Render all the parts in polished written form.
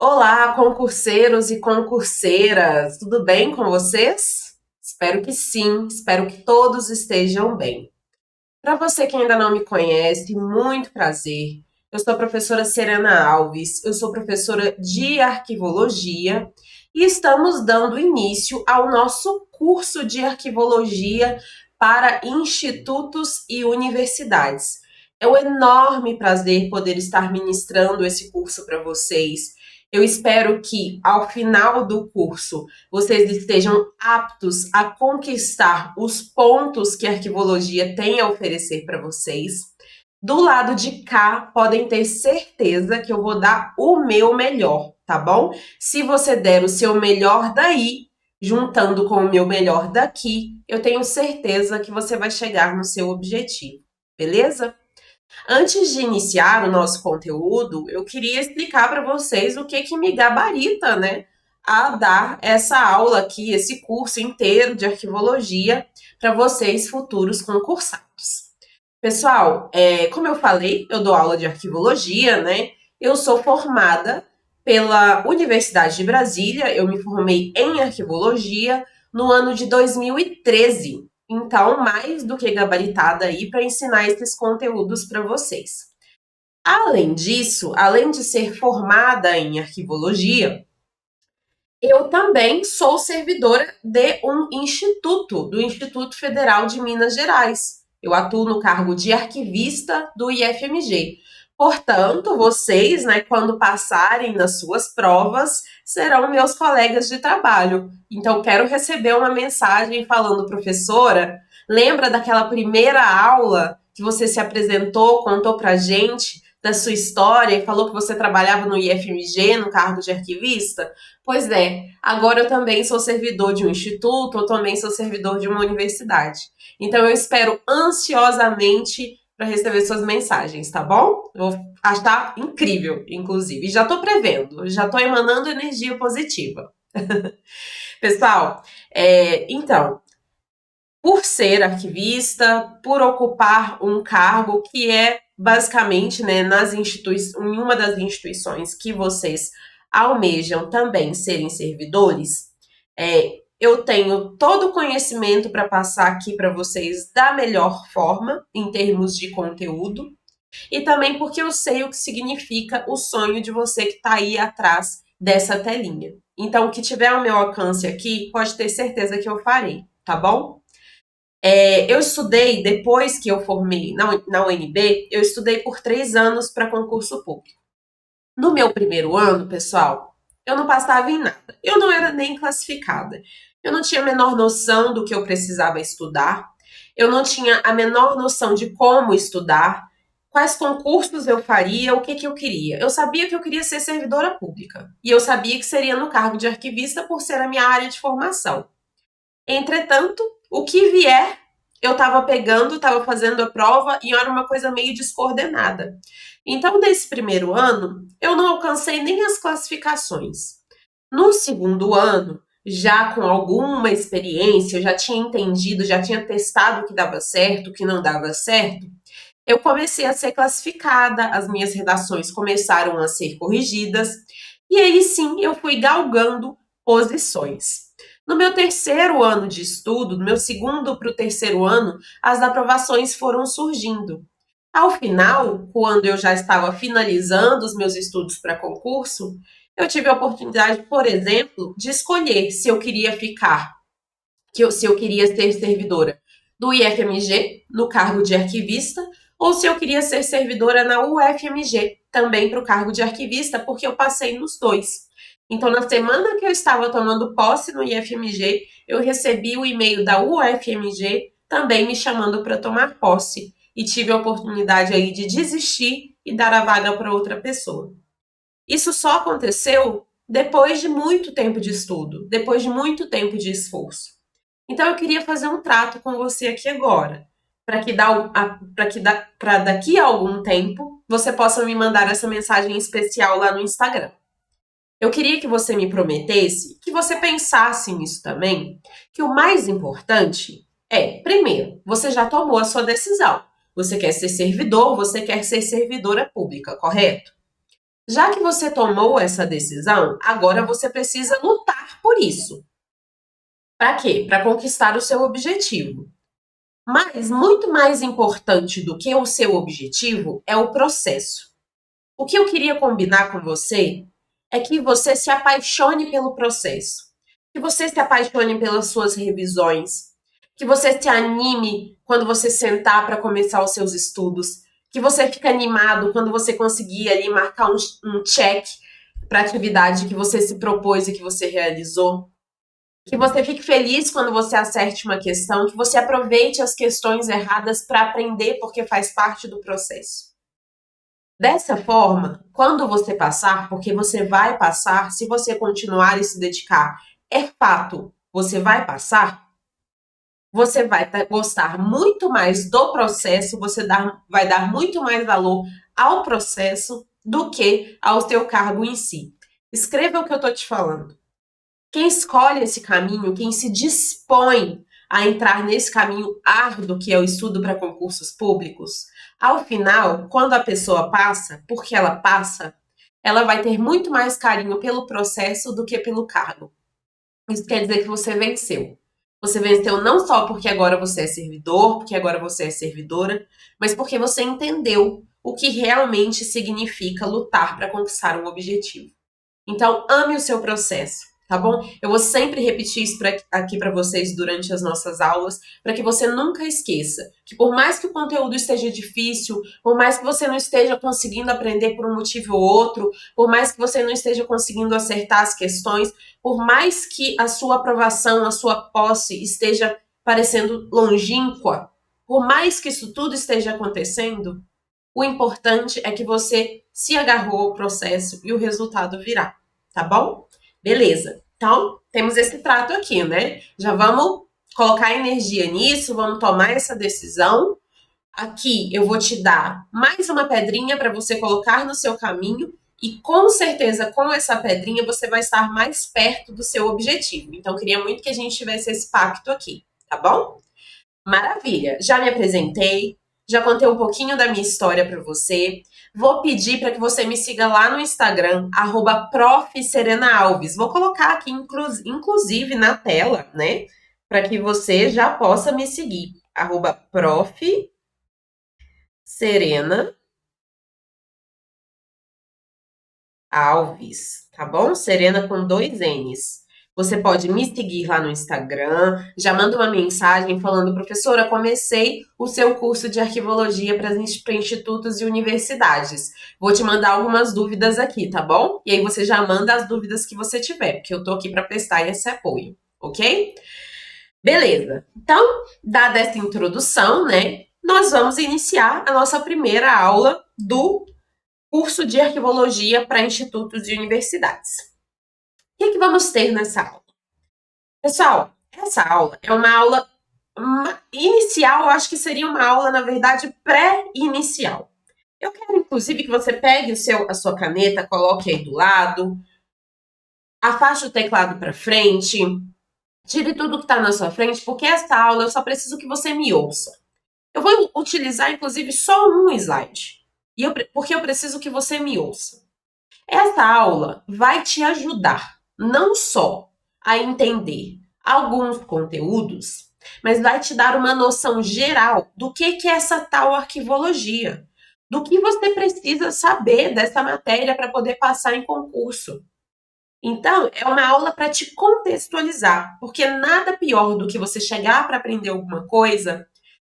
Olá, concurseiros e concurseiras, tudo bem com vocês? Espero que sim, espero que todos estejam bem. Para você que ainda não me conhece, muito prazer. Eu sou a professora Serena Alves, eu sou professora de arquivologia e estamos dando início ao nosso curso de arquivologia para institutos e universidades. É um enorme prazer poder estar ministrando esse curso para vocês. Eu espero que, ao final do curso, vocês estejam aptos a conquistar os pontos que a arquivologia tem a oferecer para vocês. Do lado de cá, podem ter certeza que eu vou dar o meu melhor, tá bom? Se você der o seu melhor daí, juntando com o meu melhor daqui, eu tenho certeza que você vai chegar no seu objetivo, beleza? Antes de iniciar o nosso conteúdo, eu queria explicar para vocês o que que me gabarita, né, a dar essa aula aqui, esse curso inteiro de arquivologia para vocês futuros concursados. Pessoal, como eu falei, eu dou aula de arquivologia, né? Eu sou formada pela Universidade de Brasília, eu me formei em arquivologia no ano de 2013. Então, mais do que gabaritada aí para ensinar esses conteúdos para vocês. Além disso, além de ser formada em arquivologia, eu também sou servidora de um instituto, do Instituto Federal de Minas Gerais. Eu atuo no cargo de arquivista do IFMG. Portanto, vocês, né, quando passarem nas suas provas, serão meus colegas de trabalho. Então, quero receber uma mensagem falando, professora, lembra daquela primeira aula que você se apresentou, contou pra gente da sua história e falou que você trabalhava no IFMG, no cargo de arquivista? Pois é, agora eu também sou servidor de um instituto, eu também sou servidor de uma universidade. Então eu espero ansiosamente para receber suas mensagens, tá bom? Eu vou achar incrível, inclusive. Já tô prevendo, já tô emanando energia positiva. Pessoal, então, por ser arquivista, por ocupar um cargo que é basicamente, né, em uma das instituições que vocês almejam também serem servidores, eu tenho todo o conhecimento para passar aqui para vocês da melhor forma, em termos de conteúdo, e também porque eu sei o que significa o sonho de você que está aí atrás dessa telinha. Então, o que tiver ao meu alcance aqui, pode ter certeza que eu farei, tá bom? Eu estudei, depois que eu formei na UNB, eu estudei por 3 anos para concurso público. No meu primeiro ano, pessoal, eu não passava em nada. Eu não era nem classificada. Eu não tinha a menor noção do que eu precisava estudar. Eu não tinha a menor noção de como estudar, quais concursos eu faria, o que que eu queria. Eu sabia que eu queria ser servidora pública. E eu sabia que seria no cargo de arquivista por ser a minha área de formação. Entretanto, o que vier, eu estava pegando, estava fazendo a prova e era uma coisa meio descoordenada. Então, nesse primeiro ano, eu não alcancei nem as classificações. No segundo ano, já com alguma experiência, eu já tinha entendido, já tinha testado o que dava certo, o que não dava certo, eu comecei a ser classificada, as minhas redações começaram a ser corrigidas, e aí sim eu fui galgando posições. No meu terceiro ano de estudo, do meu segundo para o terceiro ano, as aprovações foram surgindo. Ao final, quando eu já estava finalizando os meus estudos para concurso, eu tive a oportunidade, por exemplo, de escolher se eu queria se eu queria ser servidora do IFMG, no cargo de arquivista, ou se eu queria ser servidora na UFMG, também para o cargo de arquivista, porque eu passei nos dois. Então, na semana que eu estava tomando posse no IFMG, eu recebi o e-mail da UFMG também me chamando para tomar posse. E tive a oportunidade aí de desistir e dar a vaga para outra pessoa. Isso só aconteceu depois de muito tempo de estudo, depois de muito tempo de esforço. Então eu queria fazer um trato com você aqui agora, para daqui a algum tempo você possa me mandar essa mensagem especial lá no Instagram. Eu queria que você me prometesse, que você pensasse nisso também, que o mais importante primeiro, você já tomou a sua decisão. Você quer ser servidor, você quer ser servidora pública, correto? Já que você tomou essa decisão, agora você precisa lutar por isso. Para quê? Para conquistar o seu objetivo. Mas muito mais importante do que o seu objetivo é o processo. O que eu queria combinar com você é que você se apaixone pelo processo, que você se apaixone pelas suas revisões, que você se anime quando você sentar para começar os seus estudos, que você fique animado quando você conseguir ali marcar um check para a atividade que você se propôs e que você realizou. Que você fique feliz quando você acerte uma questão, que você aproveite as questões erradas para aprender, porque faz parte do processo. Dessa forma, quando você passar, porque você vai passar, se você continuar e se dedicar, é fato, você vai passar, você vai gostar muito mais do processo, vai dar muito mais valor ao processo do que ao seu cargo em si. Escreva o que eu estou te falando. Quem escolhe esse caminho, quem se dispõe a entrar nesse caminho árduo que é o estudo para concursos públicos, ao final, quando a pessoa passa, porque ela passa, ela vai ter muito mais carinho pelo processo do que pelo cargo. Isso quer dizer que você venceu. Você venceu não só porque agora você é servidor, porque agora você é servidora, mas porque você entendeu o que realmente significa lutar para conquistar um objetivo. Então, ame o seu processo, tá bom? Eu vou sempre repetir isso aqui para vocês durante as nossas aulas, para que você nunca esqueça que por mais que o conteúdo esteja difícil, por mais que você não esteja conseguindo aprender por um motivo ou outro, por mais que você não esteja conseguindo acertar as questões, por mais que a sua aprovação, a sua posse esteja parecendo longínqua, por mais que isso tudo esteja acontecendo, o importante é que você se agarrou ao processo e o resultado virá, tá bom? Beleza. Então, temos esse trato aqui, né? Já vamos colocar energia nisso, vamos tomar essa decisão. Aqui eu vou te dar mais uma pedrinha para você colocar no seu caminho e com certeza com essa pedrinha você vai estar mais perto do seu objetivo. Então, queria muito que a gente tivesse esse pacto aqui, tá bom? Maravilha! Já me apresentei, já contei um pouquinho da minha história para você. Vou pedir para que você me siga lá no Instagram, @profserenaalves. Vou colocar aqui, inclusive, na tela, né? Para que você já possa me seguir. @profserenaalves, tá bom? Serena com 2 N's. Você pode me seguir lá no Instagram, já manda uma mensagem falando, professora, comecei o seu curso de arquivologia para institutos e universidades. Vou te mandar algumas dúvidas aqui, tá bom? E aí você já manda as dúvidas que você tiver, porque eu tô aqui para prestar esse apoio, ok? Beleza. Então, dada essa introdução, né, nós vamos iniciar a nossa primeira aula do curso de arquivologia para institutos e universidades. O que vamos ter nessa aula? Pessoal, essa aula é uma aula inicial, eu acho que seria uma aula, na verdade, pré-inicial. Eu quero, inclusive, que você pegue a sua caneta, coloque aí do lado, afaste o teclado para frente, tire tudo que está na sua frente, porque essa aula eu só preciso que você me ouça. Eu vou utilizar, inclusive, só um slide, porque eu preciso que você me ouça. Essa aula vai te ajudar não só a entender alguns conteúdos, mas vai te dar uma noção geral do que é essa tal arquivologia, do que você precisa saber dessa matéria para poder passar em concurso. Então, é uma aula para te contextualizar, porque nada pior do que você chegar para aprender alguma coisa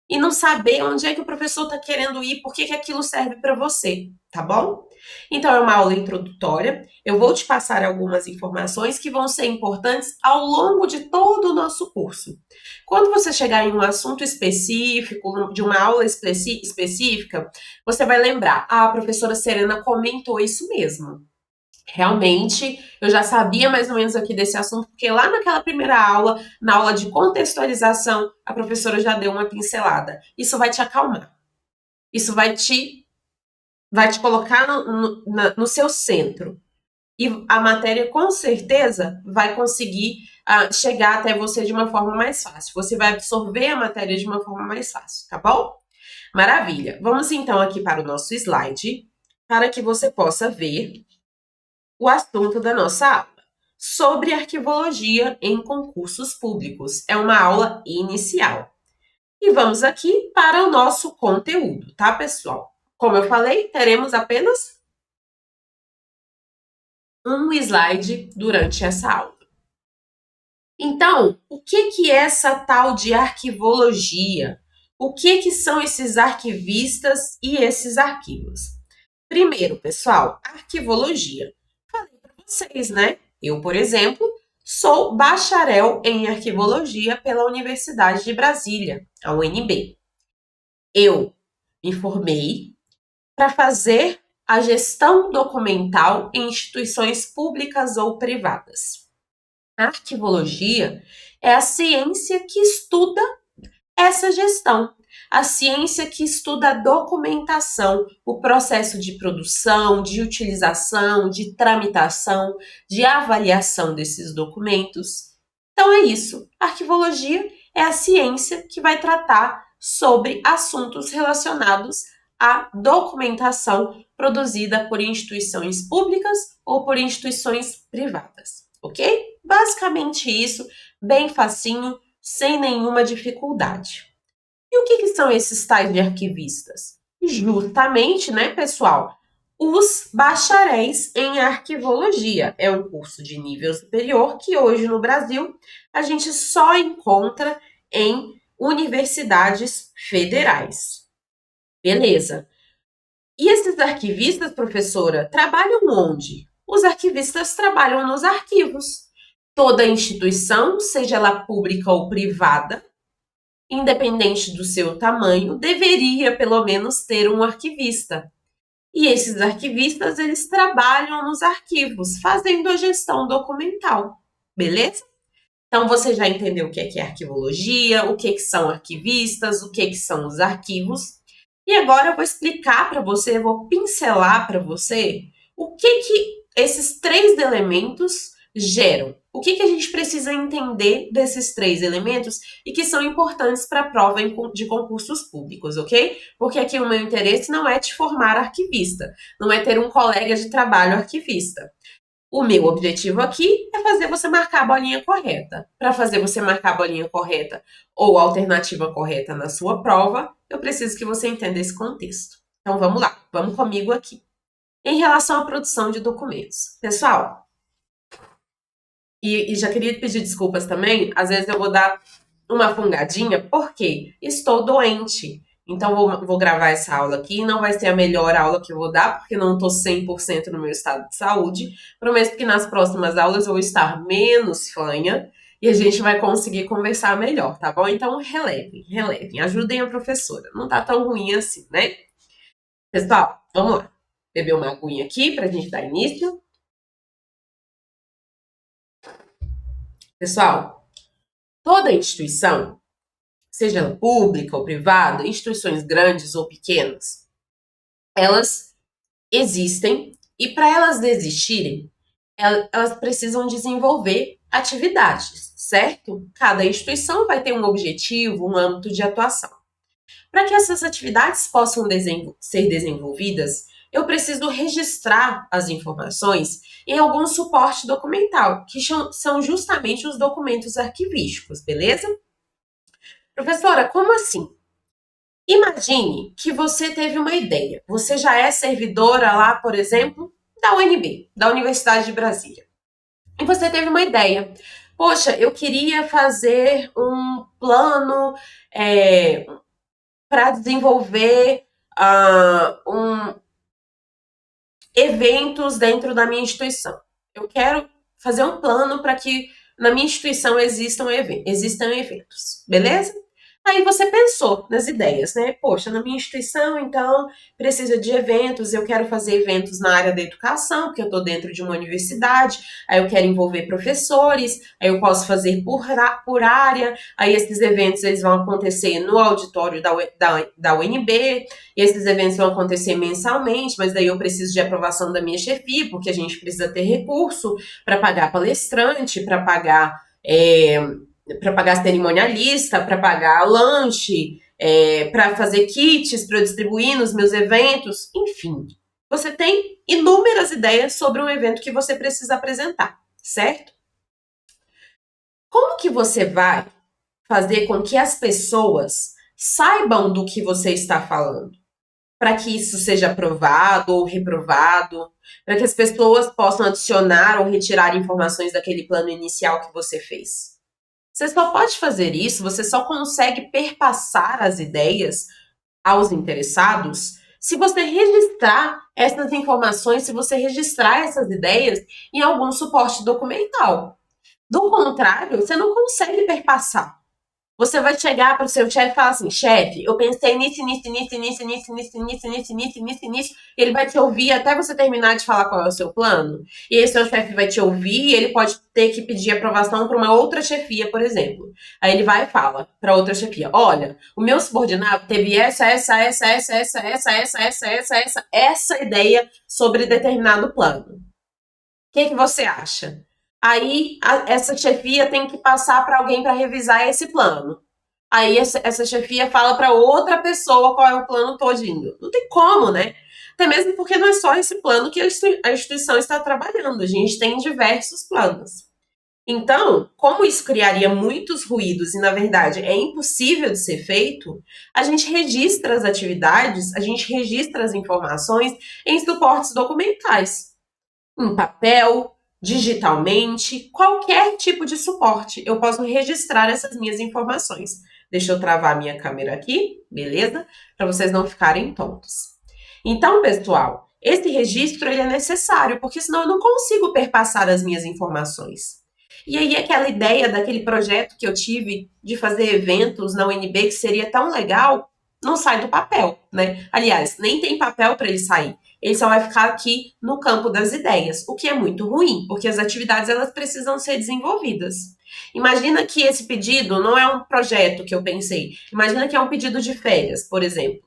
e não saber onde é que o professor está querendo ir, por que aquilo serve para você, tá bom? Então, é uma aula introdutória. Eu vou te passar algumas informações que vão ser importantes ao longo de todo o nosso curso. Quando você chegar em um assunto específico, de uma aula específica, você vai lembrar: ah, a professora Serena comentou isso mesmo. Realmente, eu já sabia mais ou menos aqui desse assunto, porque lá naquela primeira aula, na aula de contextualização, a professora já deu uma pincelada. Isso vai te acalmar. Isso vai te colocar no seu centro. E a matéria, com certeza, vai conseguir chegar até você de uma forma mais fácil. Você vai absorver a matéria de uma forma mais fácil, tá bom? Maravilha. Vamos então aqui para o nosso slide. para que você possa ver o assunto da nossa aula, sobre arquivologia em concursos públicos. É uma aula inicial. E vamos aqui para o nosso conteúdo, tá, pessoal? Como eu falei, teremos apenas um slide durante essa aula. Então, o que é essa tal de arquivologia? O que são esses arquivistas e esses arquivos? Primeiro, pessoal, arquivologia. Falei para vocês, né? Eu, por exemplo, sou bacharel em arquivologia pela Universidade de Brasília, a UNB. Eu me formei para fazer a gestão documental em instituições públicas ou privadas. A arquivologia é a ciência que estuda essa gestão, a ciência que estuda a documentação, o processo de produção, de utilização, de tramitação, de avaliação desses documentos. Então é isso. A arquivologia é a ciência que vai tratar sobre assuntos relacionados à documentação produzida por instituições públicas ou por instituições privadas, ok? Basicamente isso, bem facinho, sem nenhuma dificuldade. E o que são esses tais de arquivistas? Justamente, né, pessoal, os bacharéis em arquivologia. É um curso de nível superior que hoje no Brasil a gente só encontra em universidades federais. Beleza. E esses arquivistas, professora, trabalham onde? Os arquivistas trabalham nos arquivos. Toda instituição, seja ela pública ou privada, independente do seu tamanho, deveria pelo menos ter um arquivista. E esses arquivistas, eles trabalham nos arquivos, fazendo a gestão documental, beleza? Então, você já entendeu o que é arquivologia, o que são arquivistas, o que são os arquivos. E agora eu vou explicar para você, vou pincelar para você o que esses três elementos geram. O que a gente precisa entender desses três elementos e que são importantes para a prova de concursos públicos, ok? Porque aqui o meu interesse não é te formar arquivista, não é ter um colega de trabalho arquivista. O meu objetivo aqui é fazer você marcar a bolinha correta. Para fazer você marcar a bolinha correta ou a alternativa correta na sua prova, eu preciso que você entenda esse contexto. Então vamos lá, vamos comigo aqui. Em relação à produção de documentos. Pessoal, e já queria pedir desculpas também, às vezes eu vou dar uma fungadinha, porque estou doente. Então, vou gravar essa aula aqui. Não vai ser a melhor aula que eu vou dar, porque não estou 100% no meu estado de saúde. Prometo que nas próximas aulas eu vou estar menos fanha e a gente vai conseguir conversar melhor, tá bom? Então, relevem. Ajudem a professora. Não tá tão ruim assim, né? Pessoal, vamos lá. Beber uma aguinha aqui pra gente dar início. Pessoal, toda instituição, seja ela pública ou privada, instituições grandes ou pequenas, elas existem e para elas existirem, elas precisam desenvolver atividades, certo? Cada instituição vai ter um objetivo, um âmbito de atuação. Para que essas atividades possam ser desenvolvidas, eu preciso registrar as informações em algum suporte documental, que são justamente os documentos arquivísticos, beleza? Professora, como assim? Imagine que você teve uma ideia. Você já é servidora lá, por exemplo, da UNB, da Universidade de Brasília. E você teve uma ideia. Poxa, eu queria fazer um plano para desenvolver eventos dentro da minha instituição. Eu quero fazer um plano para que na minha instituição existam eventos, beleza? Aí você pensou nas ideias, né? Poxa, na minha instituição, então, precisa de eventos, eu quero fazer eventos na área da educação, porque eu estou dentro de uma universidade, aí eu quero envolver professores, aí eu posso fazer por área, aí esses eventos eles vão acontecer no auditório da UNB, e esses eventos vão acontecer mensalmente, mas daí eu preciso de aprovação da minha chefia, porque a gente precisa ter recurso para pagar palestrante, para pagar cerimonialista, para pagar lanche, para fazer kits para eu distribuir nos meus eventos, enfim. Você tem inúmeras ideias sobre um evento que você precisa apresentar, certo? Como que você vai fazer com que as pessoas saibam do que você está falando? Para que isso seja aprovado ou reprovado, para que as pessoas possam adicionar ou retirar informações daquele plano inicial que você fez. Você só pode fazer isso, você só consegue perpassar as ideias aos interessados se você registrar essas informações, se você registrar essas ideias em algum suporte documental. Do contrário, você não consegue perpassar. Você vai chegar para o seu chefe e falar assim: chefe, eu pensei nisso, nisso, nisso, nisso, nisso, nisso, nisso, nisso, nisso, nisso, nisso. Ele vai te ouvir até você terminar de falar qual é o seu plano. E aí seu chefe vai te ouvir e ele pode ter que pedir aprovação para uma outra chefia, por exemplo. Aí ele vai e fala para outra chefia: olha, o meu subordinado teve essa ideia sobre determinado plano. O que você acha? Aí essa chefia tem que passar para alguém para revisar esse plano. Aí essa chefia fala para outra pessoa qual é o plano todinho. Não tem como, né? Até mesmo porque não é só esse plano que a instituição está trabalhando. A gente tem diversos planos. Então, como isso criaria muitos ruídos e, na verdade, é impossível de ser feito, a gente registra as atividades, a gente registra as informações em suportes documentais, em papel, digitalmente, qualquer tipo de suporte. Eu posso registrar essas minhas informações. Deixa eu travar a minha câmera aqui, beleza? Para vocês não ficarem tontos. Então, pessoal, esse registro ele é necessário, porque senão eu não consigo perpassar as minhas informações. E aí, aquela ideia daquele projeto que eu tive de fazer eventos na UNB, que seria tão legal, não sai do papel, né? Aliás, nem tem papel para ele sair. Ele só vai ficar aqui no campo das ideias, o que é muito ruim, porque as atividades elas precisam ser desenvolvidas. Imagina que esse pedido não é um projeto que eu pensei. Imagina que é um pedido de férias, por exemplo.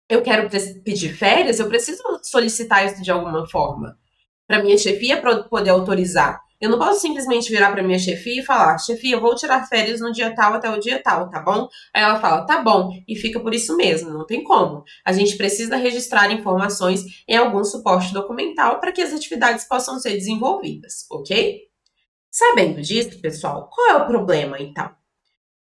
Eu quero pedir férias, eu preciso solicitar isso de alguma forma para minha chefia poder autorizar. Eu não posso simplesmente virar para minha chefia e falar: chefia, eu vou tirar férias no dia tal até o dia tal, tá bom? Aí ela fala: tá bom, e fica por isso mesmo, não tem como. A gente precisa registrar informações em algum suporte documental para que as atividades possam ser desenvolvidas, ok? Sabendo disso, pessoal, qual é o problema então?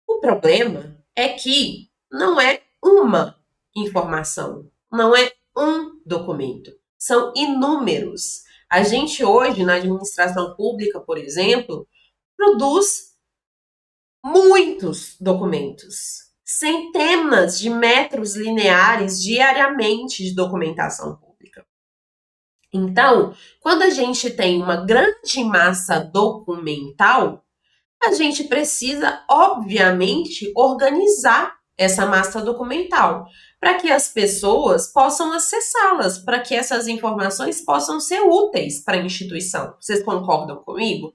O problema é que não é uma informação, não é um documento, são inúmeros. A gente hoje, na administração pública, por exemplo, produz muitos documentos, centenas de metros lineares diariamente de documentação pública. Então, quando a gente tem uma grande massa documental, a gente precisa, obviamente, organizar essa massa documental para que as pessoas possam acessá-las, para que essas informações possam ser úteis para a instituição. Vocês concordam comigo?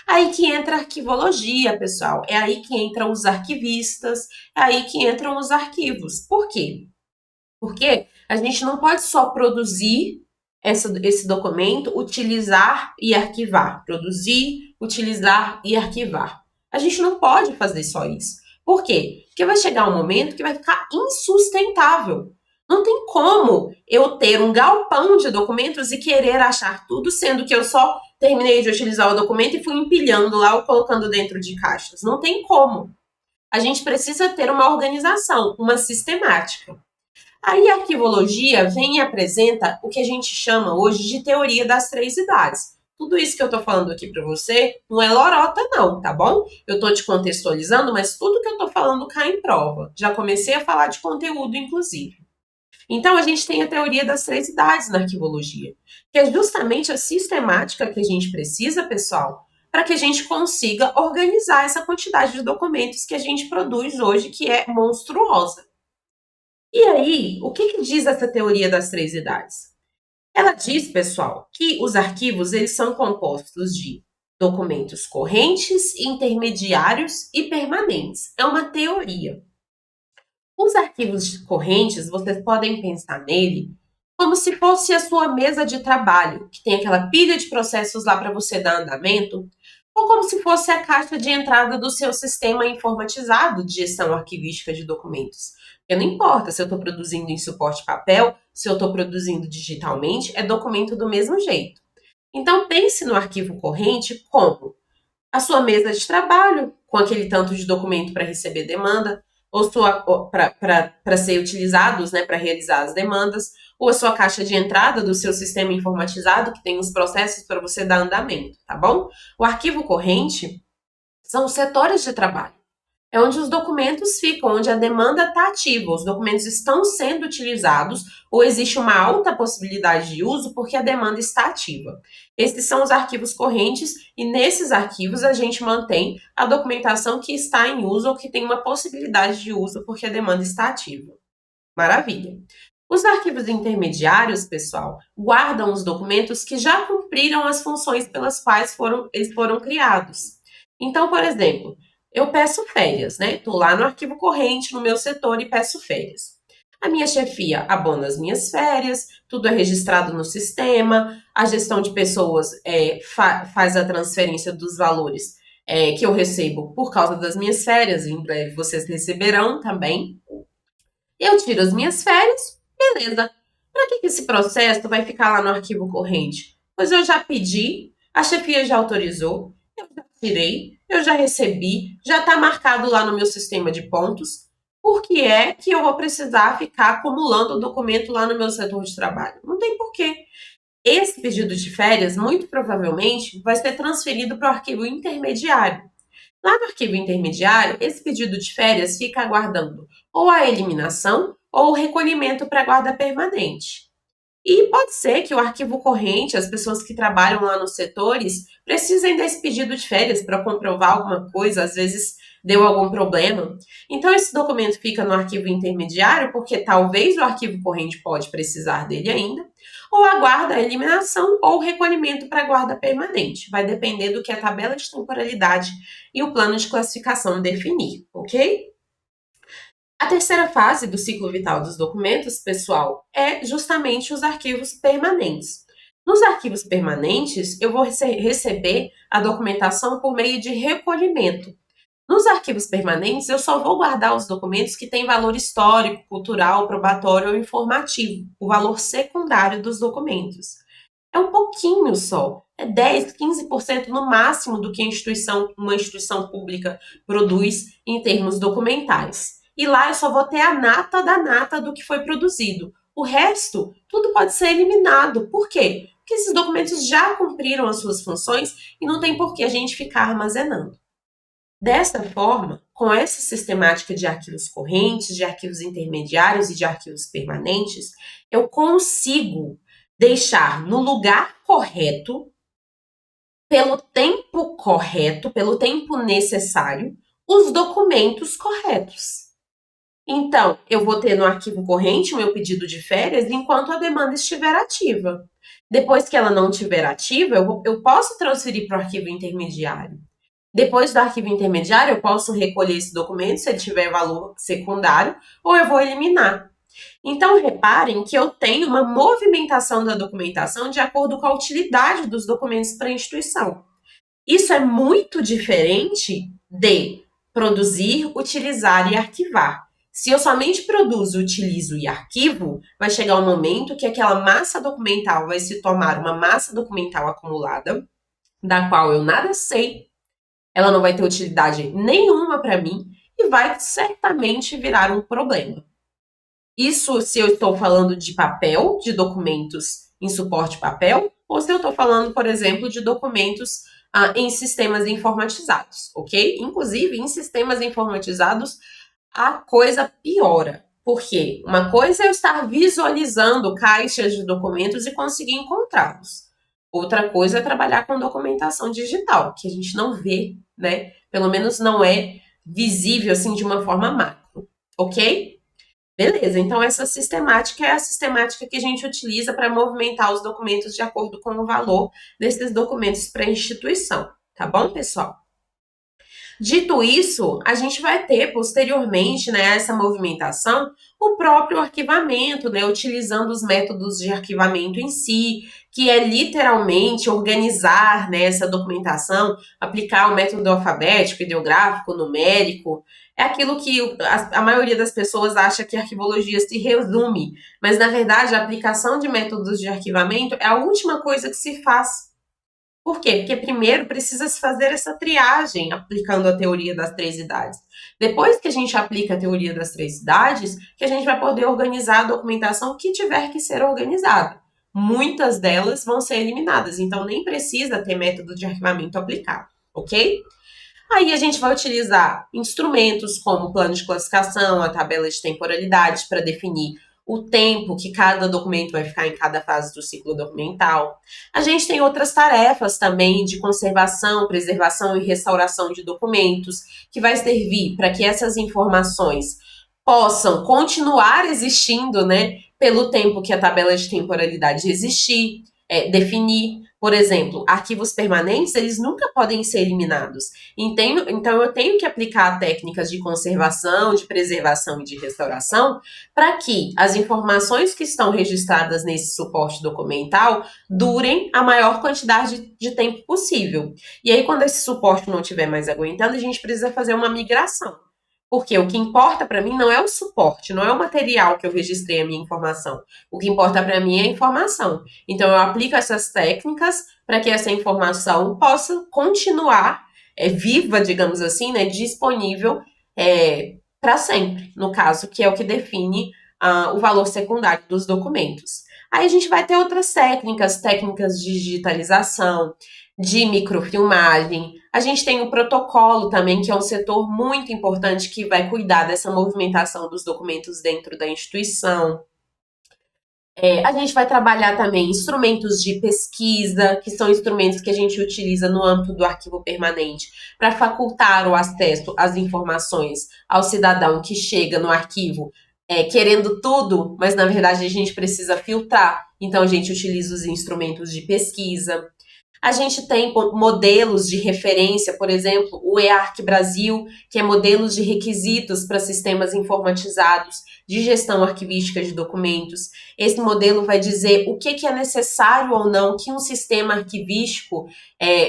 Aí que entra a arquivologia, pessoal. É aí que entram os arquivistas, é aí que entram os arquivos. Por quê? Porque a gente não pode só produzir esse documento, utilizar e arquivar. Produzir, utilizar e arquivar. A gente não pode fazer só isso. Por quê? Porque vai chegar um momento que vai ficar insustentável. Não tem como eu ter um galpão de documentos e querer achar tudo, sendo que eu só terminei de utilizar o documento e fui empilhando lá ou colocando dentro de caixas. Não tem como. A gente precisa ter uma organização, uma sistemática. Aí a arquivologia vem e apresenta o que a gente chama hoje de teoria das três idades. Tudo isso que eu tô falando aqui para você não é lorota não, tá bom? Eu tô te contextualizando, mas tudo que eu tô falando cai em prova. Já comecei a falar de conteúdo, inclusive. Então a gente tem a teoria das três idades na arquivologia, que é justamente a sistemática que a gente precisa, pessoal, para que a gente consiga organizar essa quantidade de documentos que a gente produz hoje, que é monstruosa. E aí, o que diz essa teoria das três idades? Ela diz, pessoal, que os arquivos eles são compostos de documentos correntes, intermediários e permanentes. É uma teoria. Os arquivos correntes, vocês podem pensar nele como se fosse a sua mesa de trabalho, que tem aquela pilha de processos lá para você dar andamento, ou como se fosse a caixa de entrada do seu sistema informatizado de gestão arquivística de documentos. Porque não importa se eu estou produzindo em suporte papel, se eu estou produzindo digitalmente, é documento do mesmo jeito. Então, pense no arquivo corrente como a sua mesa de trabalho, com aquele tanto de documento para receber demanda, ou para ser utilizados, né, para realizar as demandas, ou a sua caixa de entrada do seu sistema informatizado, que tem os processos para você dar andamento, tá bom? O arquivo corrente são os setores de trabalho. É onde os documentos ficam, onde a demanda está ativa, os documentos estão sendo utilizados ou existe uma alta possibilidade de uso porque a demanda está ativa. Esses são os arquivos correntes e nesses arquivos a gente mantém a documentação que está em uso ou que tem uma possibilidade de uso porque a demanda está ativa. Maravilha! Os arquivos intermediários, pessoal, guardam os documentos que já cumpriram as funções pelas quais eles foram criados. Então, por exemplo, eu peço férias, né? Estou lá no arquivo corrente, no meu setor, e peço férias. A minha chefia abona as minhas férias, tudo é registrado no sistema, a gestão de pessoas faz a transferência dos valores que eu recebo por causa das minhas férias, em breve vocês receberão também. Eu tiro as minhas férias, beleza. Para que esse processo vai ficar lá no arquivo corrente? Pois eu já pedi, a chefia já autorizou, eu já tirei, eu já recebi, já está marcado lá no meu sistema de pontos. Por que é que eu vou precisar ficar acumulando o documento lá no meu setor de trabalho? Não tem porquê. Esse pedido de férias, muito provavelmente, vai ser transferido para o arquivo intermediário. Lá no arquivo intermediário, esse pedido de férias fica aguardando ou a eliminação ou o recolhimento para guarda permanente. E pode ser que o arquivo corrente, as pessoas que trabalham lá nos setores, precisem desse pedido de férias para comprovar alguma coisa, às vezes deu algum problema. Então, esse documento fica no arquivo intermediário, porque talvez o arquivo corrente pode precisar dele ainda, ou aguarda a eliminação ou o recolhimento para guarda permanente. Vai depender do que a tabela de temporalidade e o plano de classificação definir, ok? A terceira fase do ciclo vital dos documentos, pessoal, é justamente os arquivos permanentes. Nos arquivos permanentes, eu vou receber a documentação por meio de recolhimento. Nos arquivos permanentes, eu só vou guardar os documentos que têm valor histórico, cultural, probatório ou informativo, o valor secundário dos documentos. É um pouquinho só, é 10, 15% no máximo do que uma instituição pública produz em termos documentais. E lá eu só vou ter a nata da nata do que foi produzido. O resto, tudo pode ser eliminado. Por quê? Porque esses documentos já cumpriram as suas funções e não tem por que a gente ficar armazenando. Desta forma, com essa sistemática de arquivos correntes, de arquivos intermediários e de arquivos permanentes, eu consigo deixar no lugar correto, pelo tempo necessário, os documentos corretos. Então, eu vou ter no arquivo corrente o meu pedido de férias enquanto a demanda estiver ativa. Depois que ela não estiver ativa, eu posso transferir para o arquivo intermediário. Depois do arquivo intermediário, eu posso recolher esse documento se ele tiver valor secundário ou eu vou eliminar. Então, reparem que eu tenho uma movimentação da documentação de acordo com a utilidade dos documentos para a instituição. Isso é muito diferente de produzir, utilizar e arquivar. Se eu somente produzo, utilizo e arquivo, vai chegar um momento que aquela massa documental vai se tornar uma massa documental acumulada, da qual eu nada sei, ela não vai ter utilidade nenhuma para mim e vai certamente virar um problema. Isso se eu estou falando de papel, de documentos em suporte papel, ou se eu estou falando, por exemplo, de documentos em sistemas informatizados, ok? Inclusive, em sistemas informatizados, a coisa piora. Por quê? Uma coisa é eu estar visualizando caixas de documentos e conseguir encontrá-los. Outra coisa é trabalhar com documentação digital, que a gente não vê, né? Pelo menos não é visível assim de uma forma macro, ok? Beleza, então essa sistemática é a sistemática que a gente utiliza para movimentar os documentos de acordo com o valor desses documentos para a instituição, tá bom, pessoal? Dito isso, a gente vai ter posteriormente, né, essa movimentação, o próprio arquivamento, né, utilizando os métodos de arquivamento em si, que é literalmente organizar, né, essa documentação, aplicar o método alfabético, ideográfico, numérico. É aquilo que a maioria das pessoas acha que a arquivologia se resume, mas na verdade a aplicação de métodos de arquivamento é a última coisa que se faz. Por quê? Porque primeiro precisa se fazer essa triagem aplicando a teoria das três idades. Depois que a gente aplica a teoria das três idades, que a gente vai poder organizar a documentação que tiver que ser organizada. Muitas delas vão ser eliminadas, então nem precisa ter método de arquivamento aplicado, ok? Aí a gente vai utilizar instrumentos como o plano de classificação, a tabela de temporalidade para definir o tempo que cada documento vai ficar em cada fase do ciclo documental. A gente tem outras tarefas também de conservação, preservação e restauração de documentos, que vai servir para que essas informações possam continuar existindo, né, pelo tempo que a tabela de temporalidade existir, definir. Por exemplo, arquivos permanentes, eles nunca podem ser eliminados. Então, eu tenho que aplicar técnicas de conservação, de preservação e de restauração para que as informações que estão registradas nesse suporte documental durem a maior quantidade de tempo possível. E aí, quando esse suporte não estiver mais aguentando, a gente precisa fazer uma migração. Porque o que importa para mim não é o suporte, não é o material que eu registrei a minha informação. O que importa para mim é a informação. Então, eu aplico essas técnicas para que essa informação possa continuar viva, digamos assim, né, disponível para sempre, no caso, que é o que define o valor secundário dos documentos. Aí a gente vai ter outras técnicas de digitalização, de microfilmagem. A gente tem o protocolo também, que é um setor muito importante que vai cuidar dessa movimentação dos documentos dentro da instituição. A gente vai trabalhar também instrumentos de pesquisa, que são instrumentos que a gente utiliza no âmbito do arquivo permanente para facultar o acesso às informações ao cidadão que chega no arquivo querendo tudo, mas na verdade a gente precisa filtrar. Então a gente utiliza os instrumentos de pesquisa. A gente tem modelos de referência, por exemplo, o EARC Brasil, que é modelos de requisitos para sistemas informatizados de gestão arquivística de documentos. Esse modelo vai dizer o que é necessário ou não que um sistema arquivístico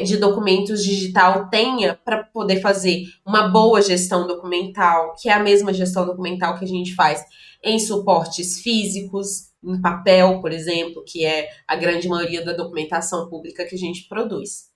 de documentos digital tenha para poder fazer uma boa gestão documental, que é a mesma gestão documental que a gente faz em suportes físicos, em papel, por exemplo, que é a grande maioria da documentação pública que a gente produz.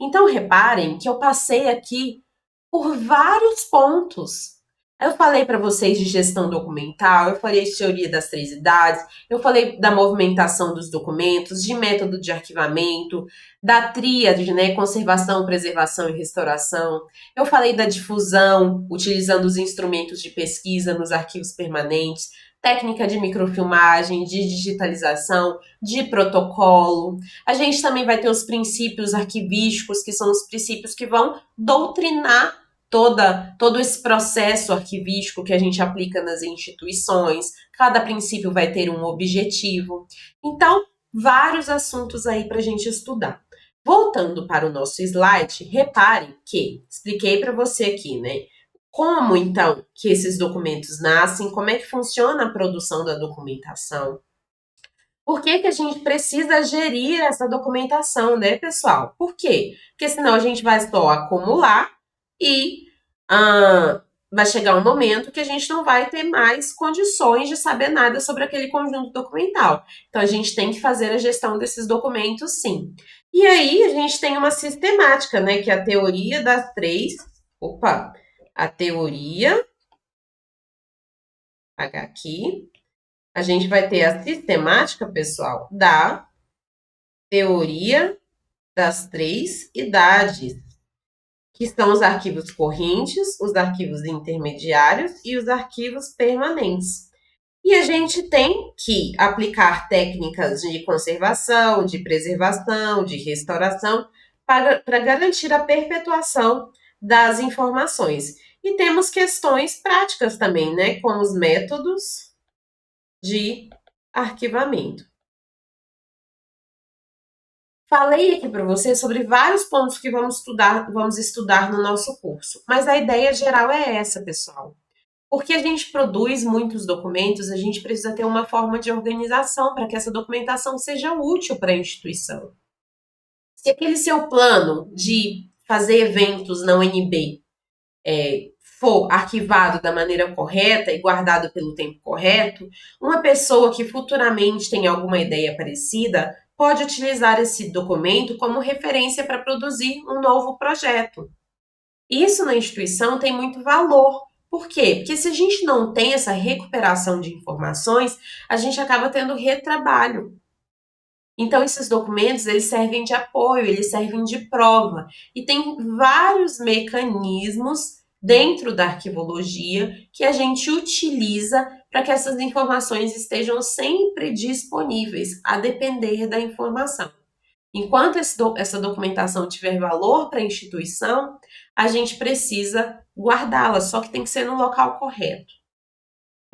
Então, reparem que eu passei aqui por vários pontos. Eu falei para vocês de gestão documental, eu falei de teoria das três idades, eu falei da movimentação dos documentos, de método de arquivamento, da tríade, né, conservação, preservação e restauração. Eu falei da difusão, utilizando os instrumentos de pesquisa nos arquivos permanentes, técnica de microfilmagem, de digitalização, de protocolo. A gente também vai ter os princípios arquivísticos, que são os princípios que vão doutrinar todo esse processo arquivístico que a gente aplica nas instituições. Cada princípio vai ter um objetivo. Então, vários assuntos aí para a gente estudar. Voltando para o nosso slide, reparem que expliquei para você aqui, né? Como, então, que esses documentos nascem, como é que funciona a produção da documentação. Por que a gente precisa gerir essa documentação, né, pessoal? Por quê? Porque senão a gente vai só acumular e vai chegar um momento que a gente não vai ter mais condições de saber nada sobre aquele conjunto documental. Então, a gente tem que fazer a gestão desses documentos, sim. E aí, a gente tem uma sistemática, né, que é a teoria das três... A teoria... Vou apagar aqui. A gente vai ter a sistemática, pessoal, da teoria das três idades, que são os arquivos correntes, os arquivos intermediários e os arquivos permanentes. E a gente tem que aplicar técnicas de conservação, de preservação, de restauração, para garantir a perpetuação das informações. E temos questões práticas também, né, como os métodos de arquivamento. Falei aqui para você sobre vários pontos que vamos estudar no nosso curso, mas a ideia geral é essa, pessoal. Porque a gente produz muitos documentos, a gente precisa ter uma forma de organização para que essa documentação seja útil para a instituição. Se aquele seu plano de fazer eventos na UNB for arquivado da maneira correta e guardado pelo tempo correto, uma pessoa que futuramente tem alguma ideia parecida pode utilizar esse documento como referência para produzir um novo projeto. Isso na instituição tem muito valor. Por quê? Porque se a gente não tem essa recuperação de informações, a gente acaba tendo retrabalho. Então, esses documentos, eles servem de apoio, eles servem de prova. E tem vários mecanismos dentro da arquivologia que a gente utiliza para que essas informações estejam sempre disponíveis, a depender da informação. Enquanto essa documentação tiver valor para a instituição, a gente precisa guardá-la, só que tem que ser no local correto.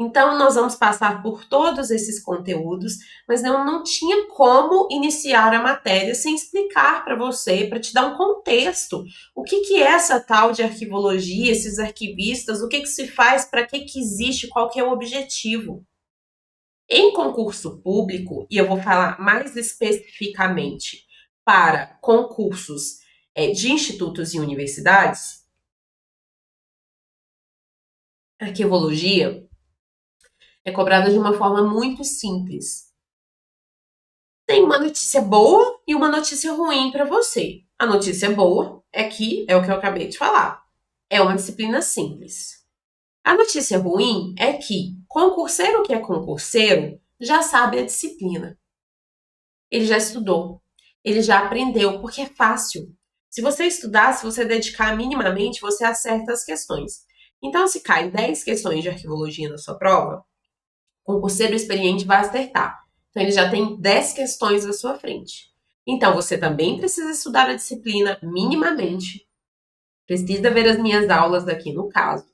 Então, nós vamos passar por todos esses conteúdos, mas eu não tinha como iniciar a matéria sem explicar para você, para te dar um contexto. O que é essa tal de arquivologia, esses arquivistas, o que se faz, para que existe, qual que é o objetivo. Em concurso público, e eu vou falar mais especificamente para concursos de institutos e universidades, a arquivologia é cobrada de uma forma muito simples. Tem uma notícia boa e uma notícia ruim para você. A notícia boa é que, é o que eu acabei de falar, é uma disciplina simples. A notícia ruim é que concurseiro que é concurseiro já sabe a disciplina. Ele já estudou, ele já aprendeu, porque é fácil. Se você estudar, se você dedicar minimamente, você acerta as questões. Então, se cai 10 questões de arquivologia na sua prova, o concurseiro experiente vai acertar. Então, ele já tem 10 questões à sua frente. Então, você também precisa estudar a disciplina minimamente. Precisa ver as minhas aulas aqui no caso.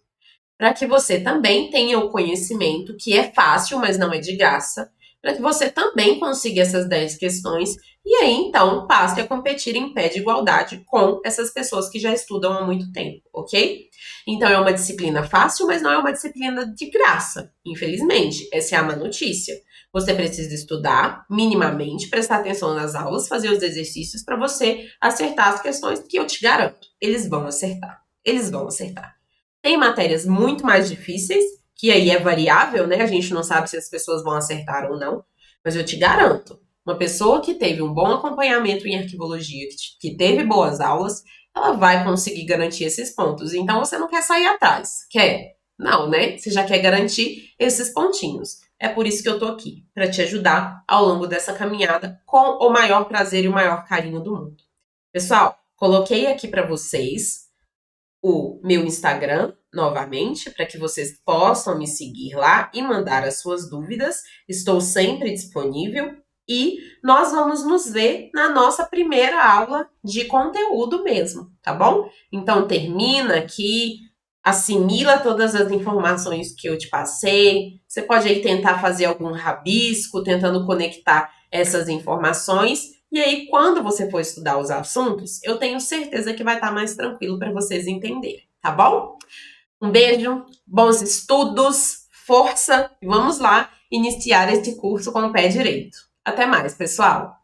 Para que você também tenha o conhecimento, que é fácil, mas não é de graça, para que você também consiga essas 10 questões e aí, então, passe a competir em pé de igualdade com essas pessoas que já estudam há muito tempo, ok? Então, é uma disciplina fácil, mas não é uma disciplina de graça, infelizmente. Essa é a má notícia. Você precisa estudar minimamente, prestar atenção nas aulas, fazer os exercícios para você acertar as questões, que eu te garanto, eles vão acertar. Eles vão acertar. Tem matérias muito mais difíceis, que aí é variável, né? A gente não sabe se as pessoas vão acertar ou não, mas eu te garanto, uma pessoa que teve um bom acompanhamento em arquivologia, que teve boas aulas, ela vai conseguir garantir esses pontos. Então, você não quer sair atrás, quer? Não, né? Você já quer garantir esses pontinhos. É por isso que eu tô aqui, para te ajudar ao longo dessa caminhada com o maior prazer e o maior carinho do mundo. Pessoal, coloquei aqui para vocês o meu Instagram, novamente, para que vocês possam me seguir lá e mandar as suas dúvidas. Estou sempre disponível e nós vamos nos ver na nossa primeira aula de conteúdo mesmo, tá bom? Então, termina aqui, assimila todas as informações que eu te passei. Você pode aí tentar fazer algum rabisco, tentando conectar essas informações. E aí, quando você for estudar os assuntos, eu tenho certeza que vai estar mais tranquilo para vocês entenderem, tá bom? Um beijo, bons estudos, força e vamos lá iniciar esse curso com o pé direito. Até mais, pessoal!